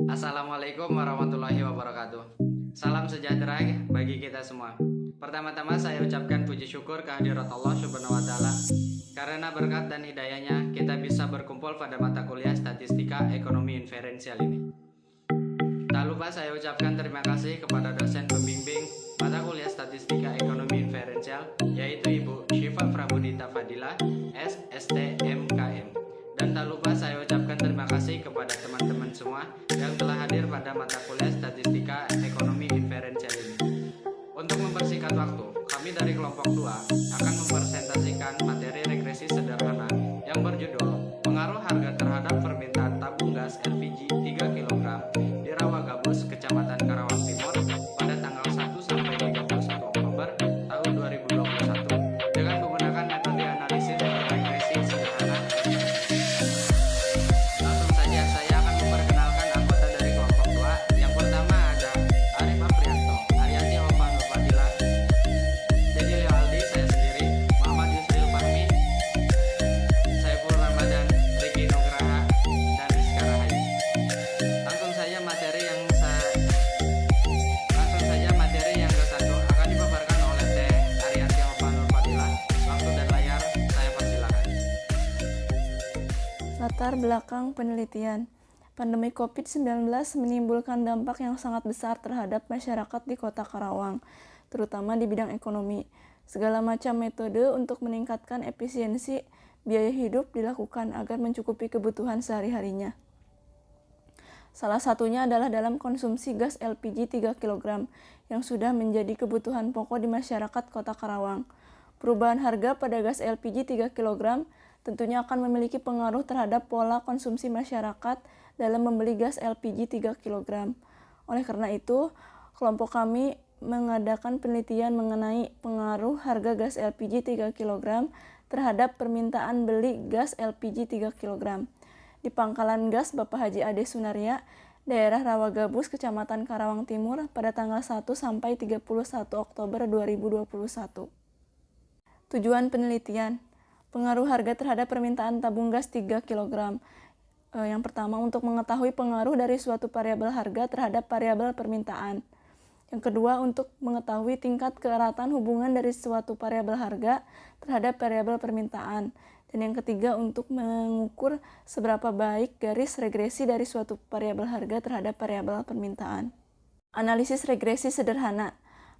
Assalamualaikum warahmatullahi wabarakatuh. Salam sejahtera bagi kita semua. Pertama-tama saya ucapkan puji syukur kehadirat Allah Subhanahu wa taala. Karena berkat dan hidayahnya kita bisa berkumpul pada mata kuliah Statistika Ekonomi Inferensial ini. Tak lupa saya ucapkan terima kasih kepada dosen pembimbing mata kuliah Statistika Ekonomi Inferensial, yaitu Ibu Syifa Prabudita Fadilah, SSTMKM. Dan tak lupa saya ucapkan terima kasih kepada teman-teman semua yang telah hadir pada mata kuliah Statistika Ekonomi Inferensial ini. Untuk mempersingkat waktu, kami dari kelompok 2 akan mempresentasikan materi regresi sederhana yang berjudul Pengaruh Harga Terhadap Permintaan Tabung Gas LPG 3 kg di Rawagabus, Kecamatan Karawang Timur pada tanggal 1 sampai 31 Oktober tahun 2021 dengan menggunakan metode analisis regresi sederhana. Langsung saja saya akan memperkenalkan anggota dari kelompok 2. Yang pertama ada Arif Aprianto, Arianti Ovan Fadilah, Dedi Leo Aldi, saya sendiri, Muhammad Yusril Fahmi, Saiful Ramadan, Riki Nugraha, dan Rizka Rahayu. Langsung saja materi yang ke-1 akan dipaparkan oleh Teh Arianti Ovan Fadilah. Waktu dan layar saya persilakan. Latar belakang penelitian. Pandemi COVID-19 menimbulkan dampak yang sangat besar terhadap masyarakat di Kota Karawang, terutama di bidang ekonomi. Segala macam metode untuk meningkatkan efisiensi biaya hidup dilakukan agar mencukupi kebutuhan sehari-harinya. Salah satunya adalah dalam konsumsi gas LPG 3 kg yang sudah menjadi kebutuhan pokok di masyarakat Kota Karawang. Perubahan harga pada gas LPG 3 kg tentunya akan memiliki pengaruh terhadap pola konsumsi masyarakat dalam membeli gas LPG 3 kg. Oleh karena itu, kelompok kami mengadakan penelitian mengenai pengaruh harga gas LPG 3 kg terhadap permintaan beli gas LPG 3 kg. Di Pangkalan Gas Bapak Haji Ade Sunaria, daerah Rawagabus, Kecamatan Karawang Timur pada tanggal 1 sampai 31 Oktober 2021. Tujuan penelitian: pengaruh harga terhadap permintaan tabung gas 3 kg. Yang pertama, untuk mengetahui pengaruh dari suatu variabel harga terhadap variabel permintaan. Yang kedua, untuk mengetahui tingkat keeratan hubungan dari suatu variabel harga terhadap variabel permintaan. Dan yang ketiga, untuk mengukur seberapa baik garis regresi dari suatu variabel harga terhadap variabel permintaan. Analisis regresi sederhana.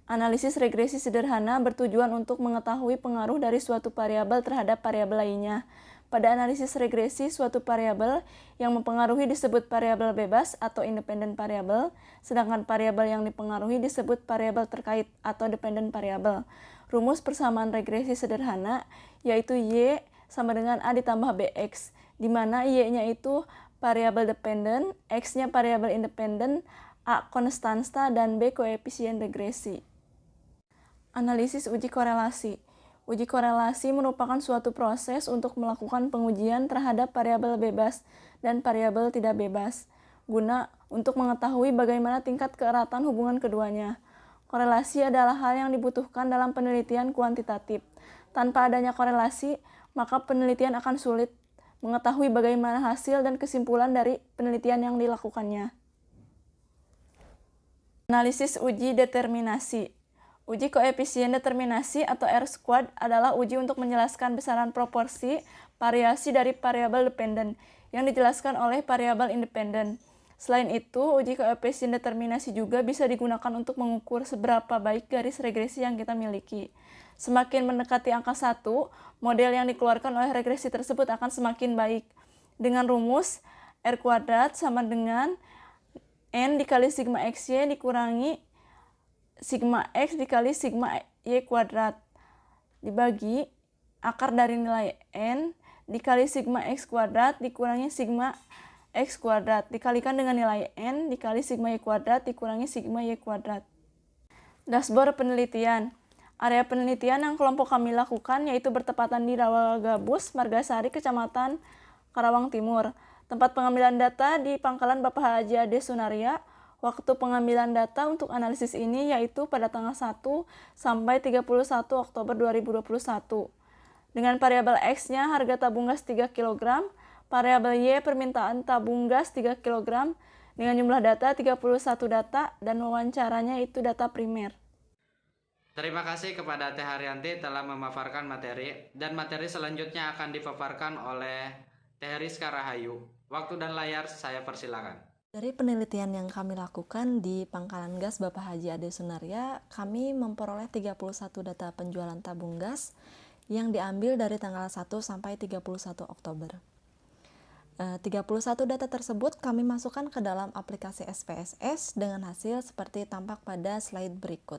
Analisis regresi sederhana bertujuan untuk mengetahui pengaruh dari suatu variabel terhadap variabel lainnya. Pada analisis regresi, suatu variabel yang mempengaruhi disebut variabel bebas atau independent variable, sedangkan variabel yang dipengaruhi disebut variabel terkait atau dependent variable. Rumus persamaan regresi sederhana yaitu Y sama dengan A ditambah BX, di mana Y-nya itu variabel dependent, X-nya variabel independent, A konstansa, dan B koefisien regresi. Analisis uji korelasi. Uji korelasi merupakan suatu proses untuk melakukan pengujian terhadap variabel bebas dan variabel tidak bebas, guna untuk mengetahui bagaimana tingkat keeratan hubungan keduanya. Korelasi adalah hal yang dibutuhkan dalam penelitian kuantitatif. Tanpa adanya korelasi, maka penelitian akan sulit mengetahui bagaimana hasil dan kesimpulan dari penelitian yang dilakukannya. Analisis uji determinasi. Uji koefisien determinasi atau R-squared adalah uji untuk menjelaskan besaran proporsi variasi dari variabel dependent yang dijelaskan oleh variabel independen. Selain itu, uji koefisien determinasi juga bisa digunakan untuk mengukur seberapa baik garis regresi yang kita miliki. Semakin mendekati angka 1, model yang dikeluarkan oleh regresi tersebut akan semakin baik. Dengan rumus R kuadrat sama dengan N dikali sigma XY dikurangi sigma X dikali sigma Y kuadrat dibagi akar dari nilai N dikali sigma X kuadrat dikurangi sigma X kuadrat dikalikan dengan nilai N dikali sigma Y kuadrat dikurangi sigma Y kuadrat. Dashboard penelitian. Area penelitian yang kelompok kami lakukan yaitu bertepatan di Rawagabus, Margasari, Kecamatan Karawang Timur. Tempat pengambilan data di Pangkalan Bapak Haji Ade Sunaria. Waktu pengambilan data untuk analisis ini yaitu pada tanggal 1 sampai 31 Oktober 2021. Dengan variabel X-nya harga tabung gas 3 kg, variabel Y permintaan tabung gas 3 kg, dengan jumlah data 31 data dan wawancaranya itu data primer. Terima kasih kepada Teh Haryanti telah memaparkan materi, dan materi selanjutnya akan dipaparkan oleh Teh Rizka Rahayu. Waktu dan layar saya persilakan. Dari penelitian yang kami lakukan di Pangkalan Gas Bapak Haji Ade Sunaria, kami memperoleh 31 data penjualan tabung gas yang diambil dari tanggal 1 sampai 31 Oktober. 31 data tersebut kami masukkan ke dalam aplikasi SPSS dengan hasil seperti tampak pada slide berikut.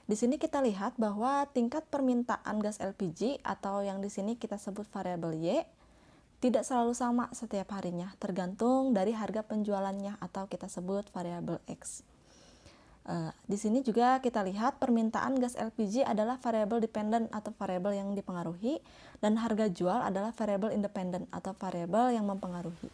Di sini kita lihat bahwa tingkat permintaan gas LPG atau yang di sini kita sebut variabel Y tidak selalu sama setiap harinya, tergantung dari harga penjualannya atau kita sebut variabel X. Di sini juga kita lihat permintaan gas LPG adalah variabel dependent atau variabel yang dipengaruhi, dan harga jual adalah variabel independent atau variabel yang mempengaruhi.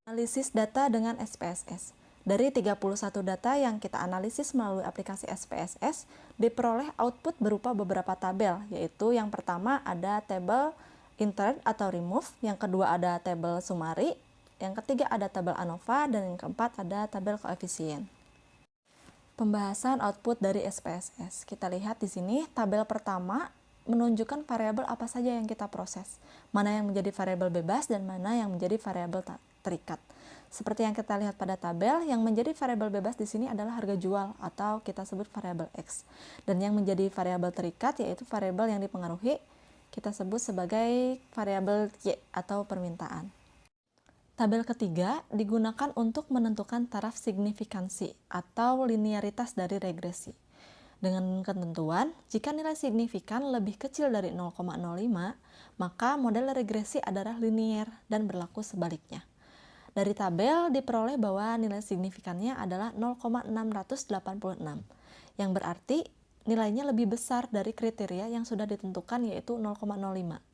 Analisis data dengan SPSS. Dari 31 data yang kita analisis melalui aplikasi SPSS, diperoleh output berupa beberapa tabel, yaitu yang pertama ada tabel insert atau remove, yang kedua ada tabel summary, yang ketiga ada tabel ANOVA, dan yang keempat ada tabel koefisien. Pembahasan output dari SPSS. Kita lihat di sini tabel pertama menunjukkan variabel apa saja yang kita proses, mana yang menjadi variabel bebas dan mana yang menjadi variabel terikat. Seperti yang kita lihat pada tabel, yang menjadi variabel bebas di sini adalah harga jual atau kita sebut variabel X. Dan yang menjadi variabel terikat yaitu variabel yang dipengaruhi kita sebut sebagai variabel Y atau permintaan. Tabel ketiga digunakan untuk menentukan taraf signifikansi atau linearitas dari regresi. Dengan ketentuan, jika nilai signifikan lebih kecil dari 0,05, maka model regresi adalah linier dan berlaku sebaliknya. Dari tabel diperoleh bahwa nilai signifikannya adalah 0,686, yang berarti nilainya lebih besar dari kriteria yang sudah ditentukan yaitu 0,05.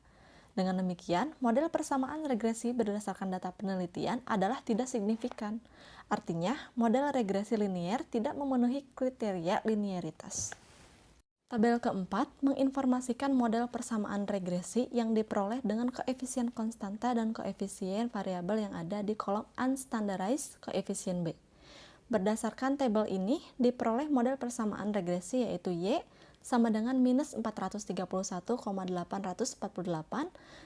Dengan demikian, model persamaan regresi berdasarkan data penelitian adalah tidak signifikan. Artinya, model regresi linier tidak memenuhi kriteria linearitas. Tabel keempat menginformasikan model persamaan regresi yang diperoleh dengan koefisien konstanta dan koefisien variabel yang ada di kolom unstandardized koefisien B. Berdasarkan tabel ini, diperoleh model persamaan regresi yaitu Y sama dengan minus 431,848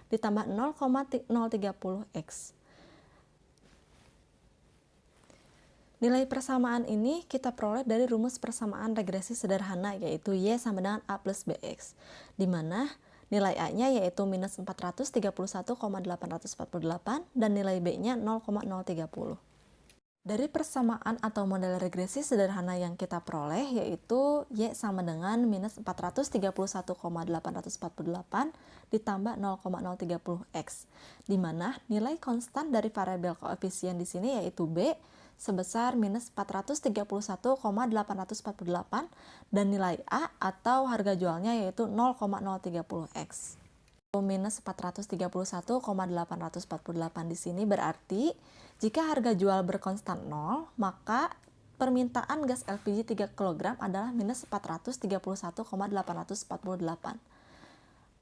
ditambah 0,030X. Nilai persamaan ini kita peroleh dari rumus persamaan regresi sederhana yaitu Y sama dengan A plus BX, di mana nilai A-nya yaitu minus 431,848 dan nilai B-nya 0,030. Dari persamaan atau model regresi sederhana yang kita peroleh yaitu Y sama dengan minus 431,848 ditambah 0,030X, di mana nilai konstan dari variabel koefisien di sini yaitu B sebesar minus 431,848 dan nilai A atau harga jualnya yaitu 0,030X. Minus 431,848 di sini berarti jika harga jual berkonstan 0, maka permintaan gas LPG 3 kg adalah minus 431,848.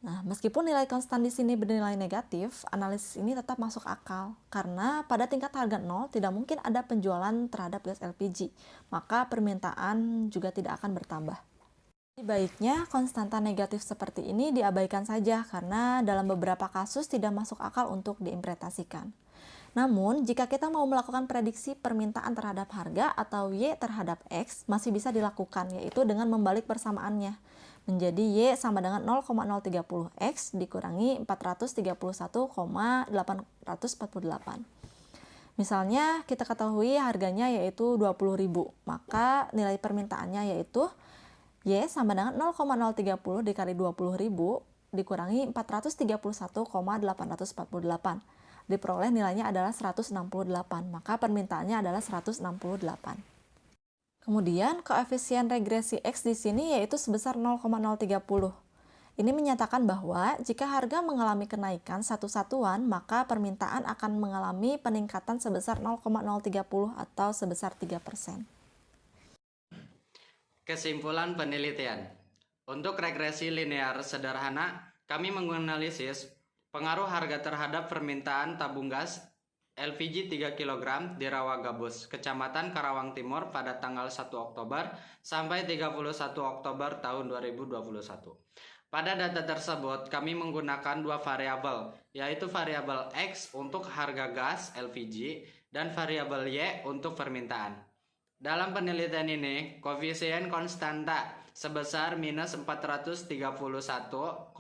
Nah, meskipun nilai konstan di sini bernilai negatif, analisis ini tetap masuk akal karena pada tingkat harga 0 tidak mungkin ada penjualan terhadap gas LPG, maka permintaan juga tidak akan bertambah. Baiknya konstanta negatif seperti ini diabaikan saja karena dalam beberapa kasus tidak masuk akal untuk diimplementasikan. Namun, jika kita mau melakukan prediksi permintaan terhadap harga atau Y terhadap X, masih bisa dilakukan, yaitu dengan membalik persamaannya menjadi Y sama dengan 0,030X dikurangi 431,848. Misalnya kita ketahui harganya yaitu 20.000, maka nilai permintaannya yaitu Y sama dengan 0,030 dikali 20.000 dikurangi 431,848. Diperoleh nilainya adalah 168, maka permintaannya adalah 168. Kemudian koefisien regresi X di sini yaitu sebesar 0,030. Ini menyatakan bahwa jika harga mengalami kenaikan satu satuan, maka permintaan akan mengalami peningkatan sebesar 0,030 atau sebesar 3%. Kesimpulan penelitian. Untuk regresi linear sederhana, kami menganalisis pengaruh harga terhadap permintaan tabung gas LPG 3 kg di Rawagabus, Kecamatan Karawang Timur pada tanggal 1 Oktober sampai 31 Oktober tahun 2021. Pada data tersebut, kami menggunakan dua variabel, yaitu variabel X untuk harga gas LPG dan variabel Y untuk permintaan. Dalam penelitian ini, koefisien konstanta sebesar minus 431,848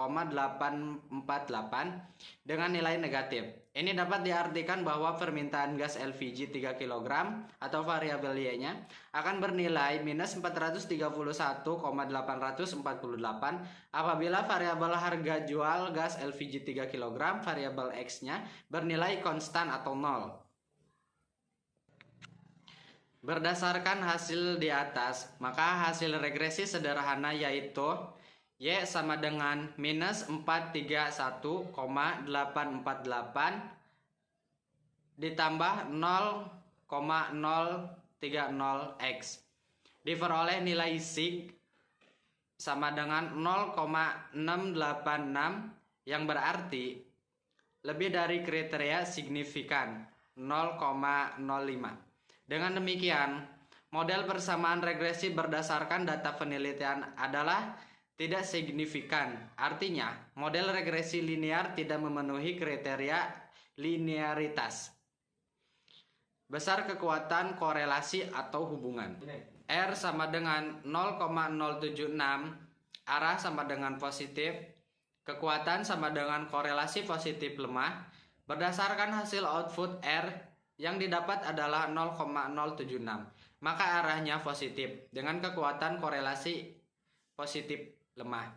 dengan nilai negatif. Ini dapat diartikan bahwa permintaan gas LPG 3 kg atau variabel Y-nya akan bernilai minus 431,848 apabila variabel harga jual gas LPG 3 kg variabel X-nya bernilai konstan atau 0. Berdasarkan hasil di atas, maka hasil regresi sederhana yaitu Y sama dengan minus 431,848 ditambah 0,030X. Diperoleh nilai sig sama dengan 0,686 yang berarti lebih dari kriteria signifikan 0,05. Dengan demikian, model persamaan regresi berdasarkan data penelitian adalah tidak signifikan. Artinya, model regresi linear tidak memenuhi kriteria linearitas. Besar kekuatan korelasi atau hubungan. R sama dengan 0,076, arah sama dengan positif, kekuatan sama dengan korelasi positif lemah. Berdasarkan hasil output R yang didapat adalah 0,076, maka arahnya positif dengan kekuatan korelasi positif lemah.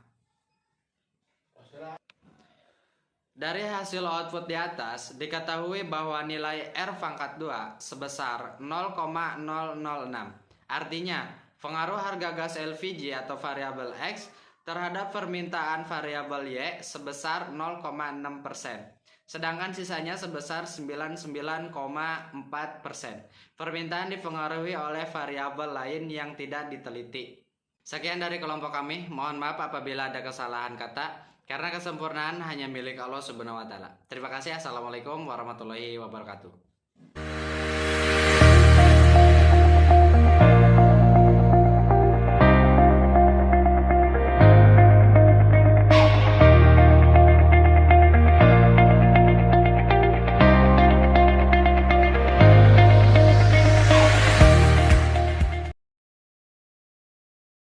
Dari hasil output di atas, diketahui bahwa nilai R pangkat 2 sebesar 0,006. Artinya, pengaruh harga gas LPG atau variabel X terhadap permintaan variabel Y sebesar 0,6%. Sedangkan sisanya sebesar 99,4%. Permintaan dipengaruhi oleh variabel lain yang tidak diteliti. Sekian dari kelompok kami. Mohon maaf apabila ada kesalahan kata, karena kesempurnaan hanya milik Allah Subhanahu wa Ta'ala. Terima kasih. Assalamualaikum warahmatullahi wabarakatuh.